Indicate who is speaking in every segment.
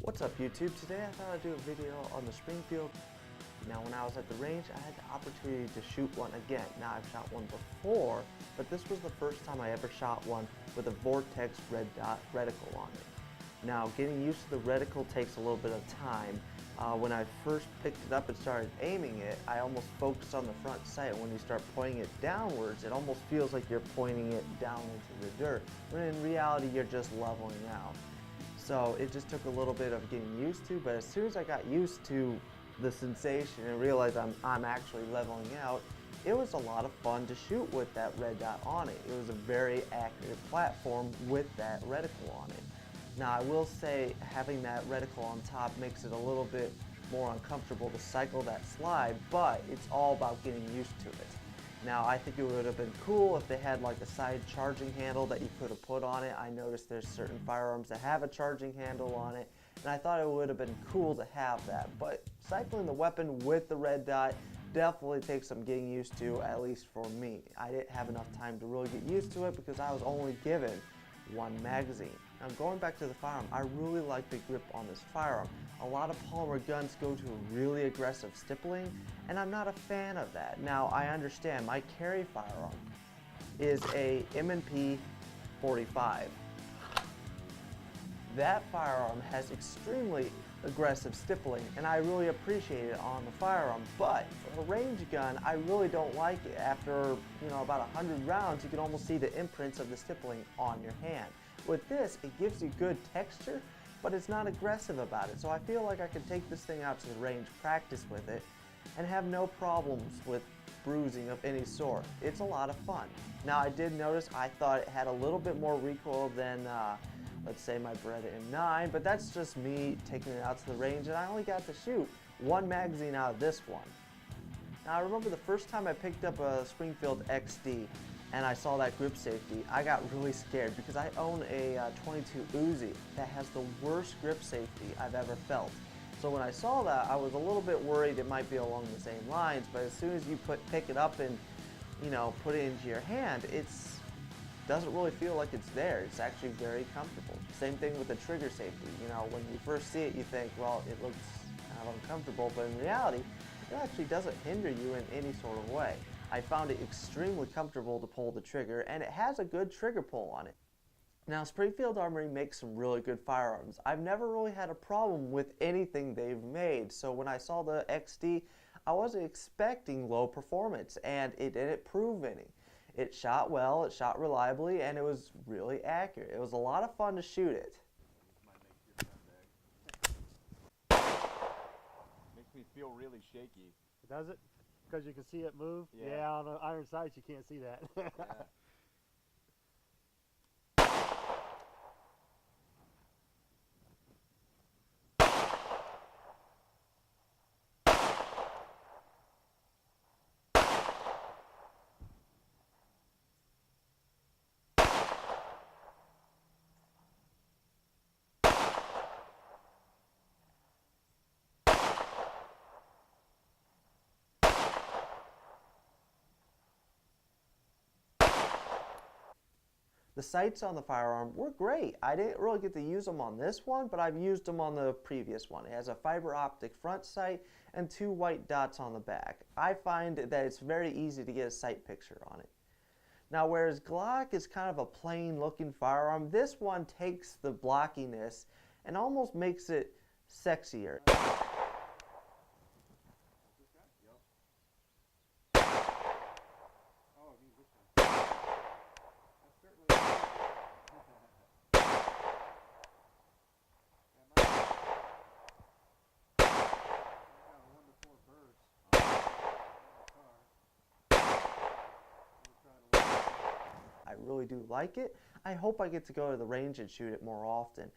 Speaker 1: What's up YouTube? Today I thought I'd do a video on the Springfield. Now when I was at the range, I had the opportunity to shoot one again. Now I've shot one before, but this was the first time I ever shot one with a Vortex red dot reticle on it. Now getting used to the reticle takes a little bit of time. When I first picked it up and started aiming it, I almost focused on the front sight. When you start pointing it downwards, it almost feels like you're pointing it down into the dirt, when in reality you're just leveling out. So it just took a little bit of getting used to, but as soon as I got used to the sensation and realized I'm actually leveling out, it was a lot of fun to shoot with that red dot on it. It was a very accurate platform with that reticle on it. Now I will say having that reticle on top makes it a little bit more uncomfortable to cycle that slide, but it's all about getting used to it. Now I think it would have been cool if they had like a side charging handle that you could have put on it. I noticed there's certain firearms that have a charging handle on it, and I thought it would have been cool to have that. But cycling the weapon with the red dot definitely takes some getting used to, at least for me. I didn't have enough time to really get used to it because I was only given one magazine. Now going back to the firearm, I really like the grip on this firearm. A lot of polymer guns go to a really aggressive stippling, and I'm not a fan of that. Now I understand my carry firearm is a M&P 45. That firearm has extremely aggressive stippling, and I really appreciate it on the firearm, but for a range gun, I really don't like it. After about 100 rounds, you can almost see the imprints of the stippling on your hand. With this, it gives you good texture, but it's not aggressive about it. So I feel like I could take this thing out to the range, practice with it, and have no problems with bruising of any sort. It's a lot of fun. Now I did notice I thought it had a little bit more recoil than let's say my Beretta M9, but that's just me taking it out to the range, and I only got to shoot one magazine out of this one. Now I remember the first time I picked up a Springfield XD and I saw that grip safety, I got really scared because I own a 22 Uzi that has the worst grip safety I've ever felt. So when I saw that, I was a little bit worried it might be along the same lines, but as soon as you pick it up and put it into your hand, it doesn't really feel like it's there. It's actually very comfortable. Same thing with the trigger safety. When you first see it, you think, well, it looks kind of uncomfortable, but in reality, it actually doesn't hinder you in any sort of way. I found it extremely comfortable to pull the trigger, and it has a good trigger pull on it. Now, Springfield Armory makes some really good firearms. I've never really had a problem with anything they've made, so when I saw the XD, I wasn't expecting low performance, and it didn't prove any. It shot well, it shot reliably, and it was really accurate. It was a lot of fun to shoot it.
Speaker 2: Makes me feel really shaky.
Speaker 3: Does it? Because you can see it move?
Speaker 2: Yeah.
Speaker 3: On iron sights you can't see that.
Speaker 2: Yeah.
Speaker 1: The sights on the firearm were great. I didn't really get to use them on this one, but I've used them on the previous one. It has a fiber optic front sight and two white dots on the back. I find that it's very easy to get a sight picture on it. Now, whereas Glock is kind of a plain looking firearm, this one takes the blockiness and almost makes it sexier. I really do like it. I hope I get to go to the range and shoot it more often.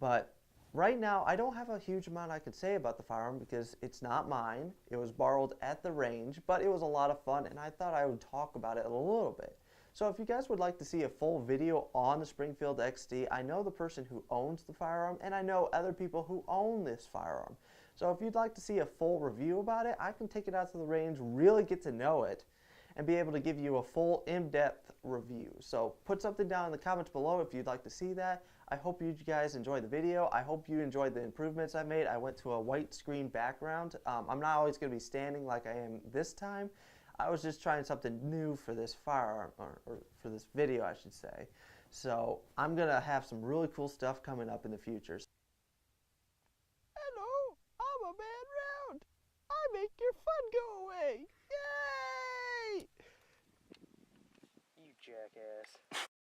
Speaker 1: But right now, I don't have a huge amount I could say about the firearm because it's not mine. It was borrowed at the range, but it was a lot of fun, and I thought I would talk about it a little bit. So if you guys would like to see a full video on the Springfield XD, I know the person who owns the firearm, and I know other people who own this firearm. So if you'd like to see a full review about it, I can take it out to the range, really get to know it, and be able to give you a full in-depth review. So put something down in the comments below if you'd like to see that. I hope you guys enjoyed the video. I hope you enjoyed the improvements I made. I went to a white screen background. I'm not always going to be standing like I am this time. I was just trying something new for this firearm, or for this video, I should say. So I'm going to have some really cool stuff coming up in the future. Hello, I'm a man round. I make your fun go away. Yay!
Speaker 3: You jackass.